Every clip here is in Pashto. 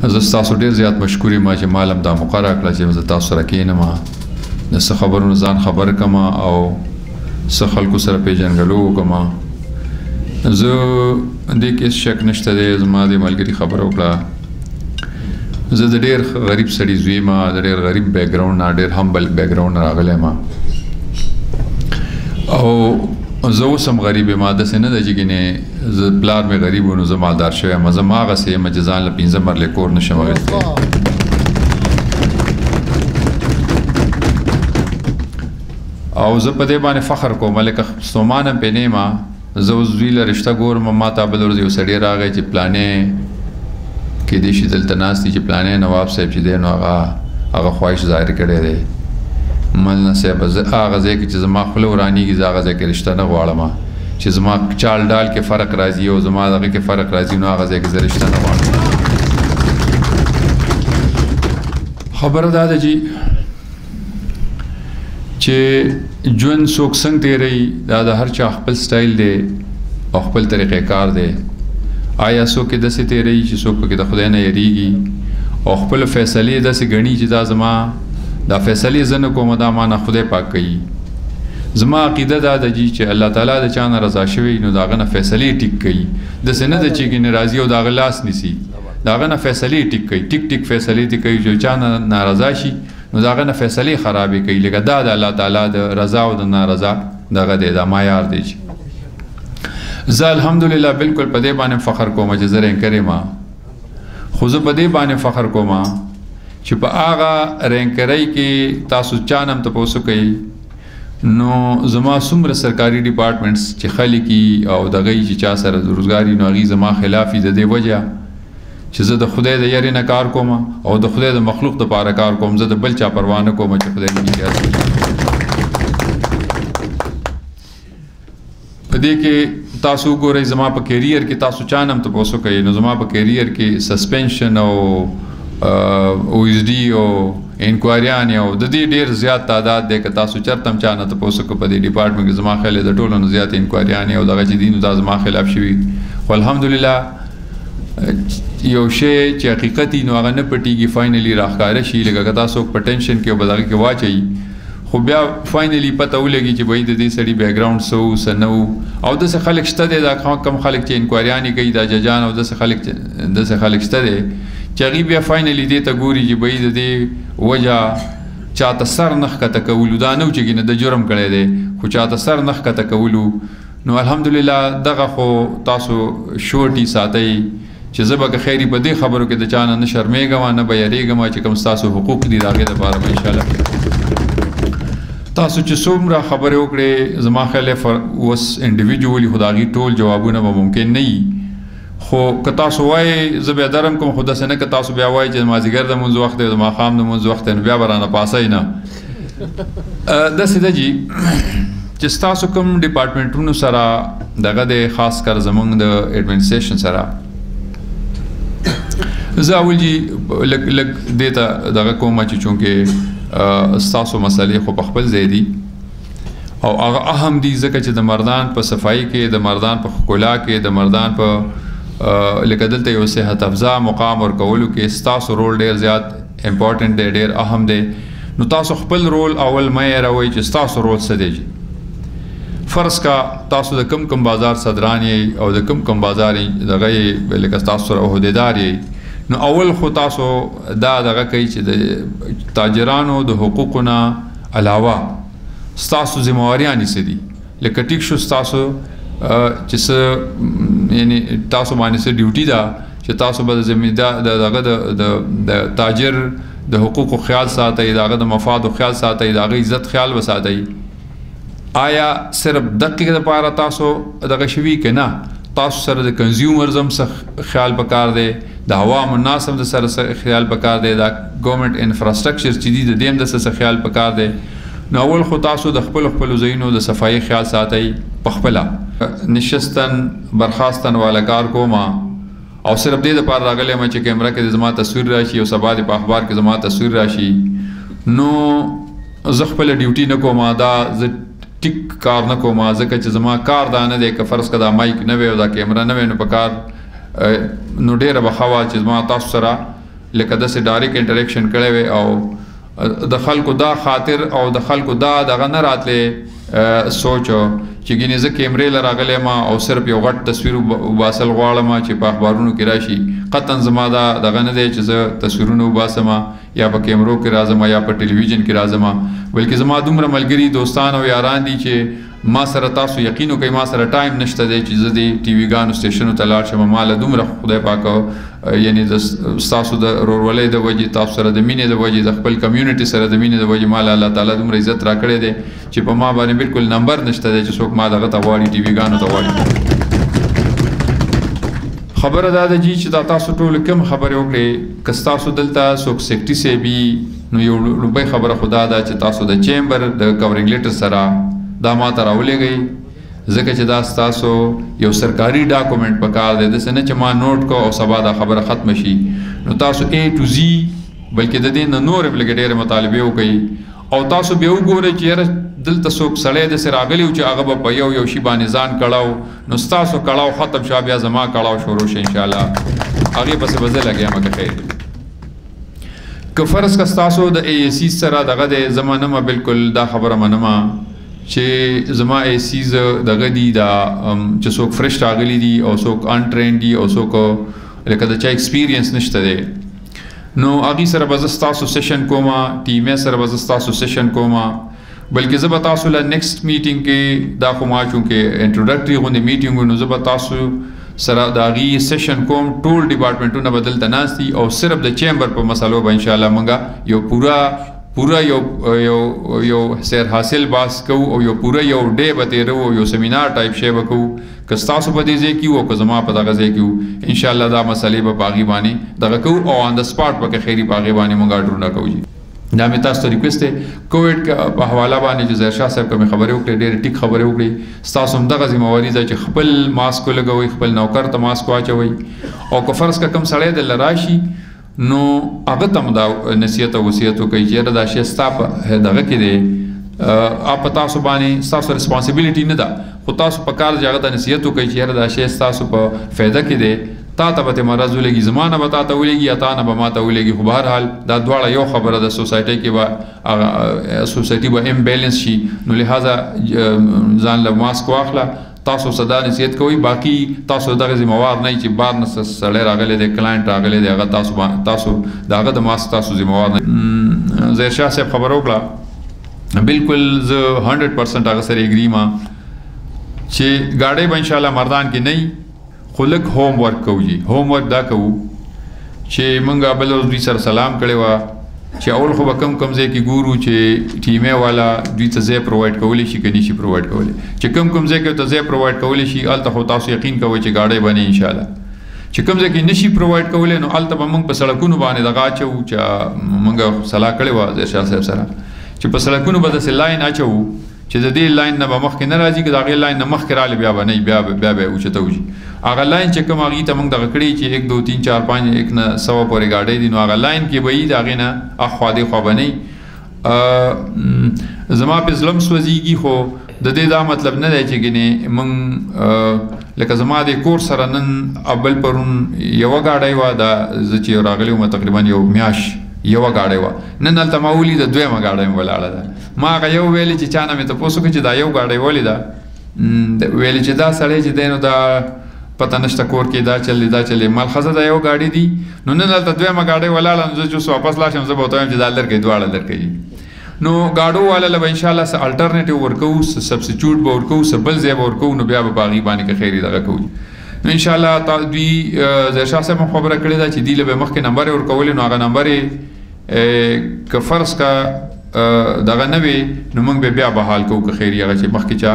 زه ستاسو ډېر زیات مشکور یم چې ما هم دا موقع راکړه چې زه تاسو سره کښېنم، د څه خبرونو ځان خبر کړم او څه خلکو سره پېژنګلو وکړم. زه دې کې شک نشته دی، زما د ملګري خبره وکړه. زه د ډېر غریب سړي زوی یم، د ډېر غریب بیکګراوند نه، ډېر همبل بیکګراوند نه راغلی یم او زه اوس هم غریب یم. داسې نه ده چې ګینې زه پلار مې غریب و نو زه مالدار شوی یم. زه هماغسې یم چې ځان له 15 مرلې کور نشم اخیستی. او زه په دې باندې فخر کوم، لکه ستومان هم پې نه یم. زه اوس زوی له رشته ګورم، ما ته بله ورځ یو سړی راغی چې پلانې کېدای شي دلته ناست دي چې پلانې نواب صاحب چې دی نو هغه خواهش ظاهر کړی دی. ملنا صاحب زه هغه ځای کې چې زما خوله ورانېږي زه هغه ځای کې رشته نه غواړم، چې زما چال ډال کې فرق راځي او زما دغه کې فرق راځي نو هغه ځای کې زه رشته نه غواړم. خبره دا ده چې ژوند څوک څنګه تېروي دا د هر چا خپل سټایل دی او خپل طریقې کار دی. آیا څوک یې داسې تېروي چې څوک پکې د خدای نه یېرېږي او خپل فیصلې داسې ګڼي چې دا زما دا فیصلې زه نه کوم، دا ما نه خدای پاک کوي. زما عقیده دا ده چې الله تعالی د چا نه رضا شوی نو د هغه نه فیصلې ټیک کوي. داسې نه ده چې ګینې راځي او د هغه لاس نیسي، د هغه نه فیصلې ټیک کوي، ټیک ټیک فیصلې دې کوي. چې چا نه ناراضه شي نو د هغه نه فیصلې خرابې کوي. لکه دا د الله تعالی د رضا او د نارضا دغه دی، دا معیار دی. زه الحمدلله بالکل په دې باندې فخر کوم چې زه رینکر یم، خو زه په دې باندې فخر کوم چې په هغه رینکرۍ کې تاسو چا نه هم تپوس کوئ نو زما څومره سرکاري ډپارټمنټس چې خلک او دغه چې چا سره روزګار نو هغې زما خلاف د دې وجه چې زه د خدای د یاري نه کار کوم او د خدای د مخلوق دپاره کار کوم. زه د بل چا پروا نه کوم چې خدای دې امتیاز کړي. په دې کې تاسو وګورئ زما په کیریر کې تاسو چا نه هم تپوس کوئ نو زما په کیریر کې سسپینشن او OSD او انکوایریان او د دې ډېر زیات تعداد دی. که تاسو چېرته هم چا نه تپوس وکړو په دې ډپارټمنټ کې زما خیال د ټولو نه زیات انکوایریان او دغه چې دي نو دا زما خلاف شوي. خو الحمدلله یو شی چې حقیقت نو هغه نه پټېږي، فاینلي راښکاره شي. لکه که تاسو په ټینشن کې او په دغه کې واچوي خو بیا فاینلي پته ولګي چې بهی د دې سړي بیکګراوند څه و څه نه و. او داسې خلک شته دی، دا کم خلک چې انکوایریانې کوي دا ججان او داسې خلک شته دی چې هغې بیا فاینلي دې ته ګوري چې بهی د دې وجه چاته سر نه ښکته کولو، دا نه و چې ګینه د جرم کړی دی خو چاته سر نه ښکته کولو. نو الحمدلله دغه خو تاسو شورټي ساتئ چې زه به که خیري په دې خبرو کې د چا نه شرمېږم نه به یېرېږم چې کوم ستاسو حقوق دي د هغې دپاره به انشاءالله تاسو چې څومره خبرې وکړې زما خیال اوس انډیویجولي خو د هغې ټول جوابونه به ممکن نه وي. خو که تاسو وایئ زه بیا درم کوم، خو داسې نه که تاسو بیا وایئ چې د مازدیګر د مونځ وخت دی او د ماښام د مونځ وخت دی نو بیا به رانه پاسئ نه. داسې ده چې ستاسو کوم ډپارټمنټونو سره دغه د خاص کر زموږ د ایډمنسټریشن سره زه اول لږ دې ته دغه کوم چې چونکې ستاسو مسلې خو په خپل ځای دي او هغه اهم دي ځکه چې د مردان په صفایي کې، د مردان په ښکلا کې، د مردان په لکه دلته یو صحت افزا مقام ورکولو کې ستاسو رول ډېر زیات امپورټنټ دی، ډېر اهم دی. نو تاسو خپل رول اول مه هېروئ چې ستاسو رول څه دی. فرض کا تاسو د کم بازار صدران یې او د کم بازار دغه یې لکه تاسو سره عهدیدار یې نو اول خو تاسو دا دغه کوي چې د تاجرانو د حقوقو نه علاوه ستاسو ذمهواریانې څه دي. لکه ټیک شو ستاسو چې څه یعنې تاسو باندې څه ډیوټي ده چې تاسو به دغه د تاجر د حقوقو خیال ساتئ، د هغه د مفادو خیال ساتئ، د هغه عزت خیال وساتئ. آیا صرف دقیق دپاره تاسو دغه شوي که نه تاسو سره د کنزیومرز هم څه خیال پکار دی، د عوام الناس هم د سره خیال پکار دی، د ګورنمنټ انفراسټرکچر چې دي د دې هم د څه خیال پکار دی. نو اول خو تاسو د خپلو ځایونو د صفایي خیال ساتئ په خپله. نشستن برخاستن والا کار کوم او صرف دې دپاره راغلی یم چې کیمره کې د زما تصویر راشي او سبا د په اخبار کې زما تصویر راشي نو زه خپله ډیوټي نه کوم، دا زه ټیک کار نه کوم ځکه چې زما کار دا نه دی. که فرض که دا مایک نه وی او دا کیمره نه وی نو په کار نو ډېره به ښه وه چې زما تاسو سره لکه داسې ډایرکټ انټریکشن کړی وي او د خلکو دا خاطر او د خلکو دا دغه نه راتلی سوچ چې ګینې زه کیمرې له راغلی ما او صرف یو غټ تصویر وباسل غواړم چې په اخبارونو کې راشي. قطعا زما دا دغه نه دی چې زه تصویرونه وباسم یا په کیمرو کې راځم یا په ټلویزیون کې راځم، بلکې زما دومره ملګري دوستان او یاران دي چې ما سره تاسو یقین وکئ ما سره ټایم نشته دی چې زه د ټي وي ګانو سټیشنو ته لاړ شم. ما له دومره خدای پاک یعنی ستاسو د ورورولۍ د وجې، تاسو سره د مینې د وجې، د خپل کمیونټي سره د مینې د وجې ما له الله تعالی دومره عزت راکړی دی چې په ما باندې بالکل نمبر نشته دی چې څوک ما دغه ته غواړي ټي وي ګانو ته غواړي. خبره دا ده چې دا تاسو ټول کوم خبرې وکړې که ستاسو دلته څوک سیکټري صاحب نو یو لومړی خبره خو دا ده چې تاسو د چیمبر د کورینګ لیټر سره دا ما ته راولېږئ، ځکه چې دا ستاسو یو سرکاري ډاکومنټ پکار دی، داسې نه چې ما نوټ کو او سبا دا خبره ختمه شي. نو تاسو A to Z بلکې د دې نه نورې بلکې ډېرې مطالبې وکړئ او تاسو بیا وګورئ چې یاره دلته څوک سړی داسې راغلی و چې هغه به په یو شي باندې ځان کړاو، نو ستاسو کړاو ختم شو بیا زما کړاو شروع شي انشاءالله، هغې پسې به زه لګیم که خیر. که فرض که ستاسو د AAC سره دغه دی زه منمه بالکل دا خبره منمه چې زما AACs دغه دي دا چې څوک فرش راغلي دي او څوک انټرین دي او څوک لکه د چا ایکسپیرینس نشته دی، نو هغې سره به زه ستاسو سیشن کومه، ټیم سره به زه ستاسو سیشن کومه، بلکې زه به تاسو له نیکسټ میټینګ کې دا خو ما چونکې انټروډکټري غوندې میټینګ و نو زه به تاسو سره د هغې سیشن کوم. ټول ډپارټمنټونه به دلته ناست دي او صرف د چیمبر په مسلو به انشاءالله موږ یو پوره یو سیر حاصل باس کوو او یو پوره یو ډے به تېرو او یو سیمینار ټایپ شی به کوو، که ستاسو په دې ځای کې وو او که زما په دغه ځای کې وو انشاءالله دا مسلې به په هغې باندې دغه کوو او آن د سپاټ به که خیري په هغې باندې موږ اډرونه کوو. دا مې تاسو ته ریکویسټ دی کووډ په حواله باندې چې ظاهر شاه صاحب کومې خبرې وکړې ډېرې ټیک خبرې وکړې، ستاسو هم دغه ذمهواري ده چې خپل ماسک ولګوئ، خپل نوکر ته ماسک واچوئ او که فرض که کوم سړی دلته راشي نو هغه ته هم دا نصیحت او وصیت وکړئ چې یاره دا شی ستا په دغه کې دی په تاسو باندې ستاسو ریسپانسبیلیټي نه ده، خو تاسو په کار چې هغه ته نصیحت وکړئ چې یاره دا شی ستاسو په فایده کې دی، تا ته به مرض ولګي، زما نه به تا ته ولګي یا تا نه به ما ته ولګي، خو بهرحال دا دواړه یو خبره ده، سوسایټۍ کې به سوسایټي به امبیلنس شي، نو لہذا ځان له ماسک واخله، تاسو صدا نصیحت کوئ، باقي تاسو دغه ذمہوار نه چې بار نه سړی راغلی دی کلاینټ راغلی دی هغه تاسو د هغه د ماسک تاسو ذمہوار نه. ظاهر شاه صاحب خبره وکړه بالکل زه 100% هغه سره اګري ما چې ګاډۍ به انشاءالله مردان کې نه وي خو لږ ہوم ورک کوو. جی ہوم ورک دا کوو چې موږ بل ورځ دوی سره سلام کړی وه چې اول خو به کم ځای کې ګورو چې ټیمې والا دوی ته ځای پرووایډ کولی شي که نه شي پرووایډ کولی، چې کم ځای کې ورته ځای پرووایډ کولی شي هلته خو تاسو یقین کوئ چې ګاډۍ به نه انشاءالله، چې کوم ځای کې نه شي پرووایډ کولی نو هلته به موږ په سړکونو باندې دغه اچوو چې موږ صلاح کړې وه ظاهر شاه صاحب سره چې په سړکونو به داسې لاین اچوو چې د دې لاین نه به مخکې نه راځي، که د هغې لاین نه مخکې راغلی بیا به نه وي، بیا به یې اوچته وشي. هغه لاین چې کوم هغې ته موږ دغه کړي چې 1 2 3 4 5 1 نه 100 پورې ګاډۍ دي، نو هغه لاین کې به وي د هغې نه اخوا دېخوا به نه وي. زما پې زړه سوځېږي خو د دې دا مطلب نه دی چې ګینې موږ لکه زما د کور سره نن اول پرون یوه ګاډۍ وه، دا زه چې راغلی وم تقریبا یو میاشت یوه ګاډۍ وه، نن هلته ما ولیده دویمه ګاډۍ م ولاړه ده. ما هغه یو ویلې چې چا نه مې تپوس وکړو چې دا یو ګاډۍ ولې ده، ویلې چې دا سړی چې دی نو دا پته نشته کور کې دا چل دی دا چل دی، ملخصه دا یو ګاډۍ دي، نو نن هلته دویمه ګاډۍ ولاړه، نو زه چې اوس واپس لاړ شم زه به ورته وایم چې دا لرکوي دواړه لرکوي. نو ګاډو والا له به انشاءالله څه الټرنیټیو ورکوو، څه سبسټیټیوټ به ورکوو، څه بل ځای به ورکوو، نو بیا به په هغې باندې که خیري دغه کوو. نو انشاءالله دوی ظاهر شاه صاحب هم خبره کړې ده چې دوی له به مخکې نمبر یې ورکولې، نو هغه نمبر یې که فرض که دغه نه وي نو موږ به بیا بحال کوو که خیري هغه چې مخکې چا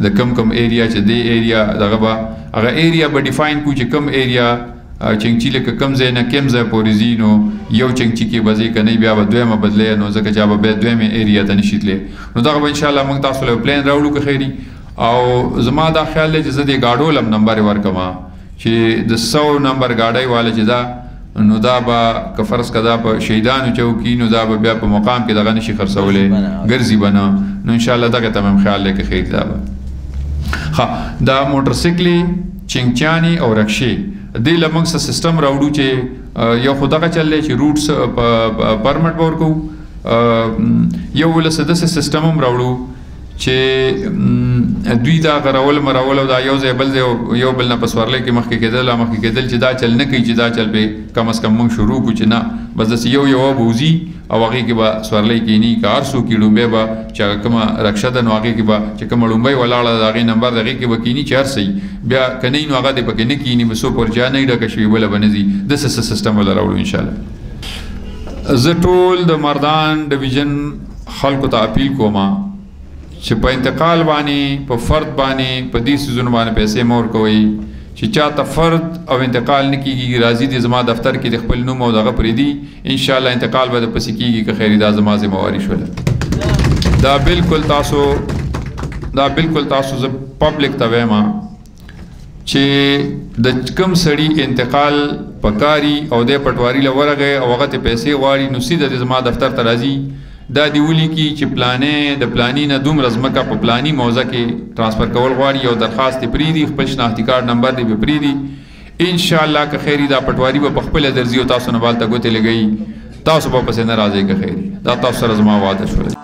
د کم ایریا چې دې ایریا دغه به هغه ایریا به ډیفاین کوو چې کم ایریا چنګچي لکه کم ځای نه کم ځای پورې ځي، نو یو چنګچي کې به ځي که نه بیا به دویمه بدلې، نو ځکه چې به بیا دویمې ایریا ته نشي تللی، نو دغه به انشاءالله موږ تاسو له پلین راوړو که خیري. او زما دا خیال دی چې زه دې ګاډو لم نمبر یې ورکوم چې د 100 نمبر ګاډۍ والا چې دا نو دا به که فرض که دا په شهیدانو چوکي نو دا به بیا په مقام کې دغه نشي خرڅولی ګرځي به نه، نو انشاءالله دغه ته مې خیال دی که خیر دا به دا موټرسایکلې چنګچیانې او رکشې دې له موږ څه سیسټم راوړو چې یو خو دغه چل دی چې روټس پرمټ به ورکوو یو ولس داسې سیسټم هم راوړو چې دوی دا غرول مرول او دا یو ځای بل ځای یو بل نه په سورلۍ کې مخکې کېدل چې دا چل نه کوي چې دا چل به کم از کم موږ شروع کړو چې نه بس داسې یو به وځي او هغې کې به سورلۍ کېني که هر څوک یې لومبی به چې هغه کومه رکشه ده نو هغې کې به چې کومه لومبۍ ولاړه د هغې نمبر د هغې کې به کېني چې هر څه بیا که نه نو هغه دې پکې نه کېني به څو پورې چا نه ډکه شوي بله به نه ځي داسې سیسټم به راوړو انشاءالله. زه ټول د مردان ډویژن خلکو ته اپیل کوم چې په انتقال باندې په فرد باندې په دې سیزونو باندې پیسې مه ورکوئ چې چاته فرد او انتقال نه کېږي راځي دې زما دفتر کې د خپل نوم او دغه پرېږدي انشاءالله انتقال به دپسې کېږي که خیر دا زما ذمواري شوله. دا بالکل تاسو زه پبلک ته وایم چې د کوم سړي انتقال پکاري او دی پټواري له ورغی او هغه ته پیسې غواړي نو سیده د زما دفتر ته راځي دا دی ولیکي چې پلانې د پلاني نه دومره ځمکه په پلاني موضوع کې ټرانسفر کول غواړي او درخواست یې پرېږدي خپل شناختي کارډ نمبر دې به پرېږدي انشاءالله که خیري دا پټواري به په خپله درځي او تاسو نه بالته ګوتې لګوي تاسو به پسې نه راځئ که خیري دا تاسو سره زما وعده شوله.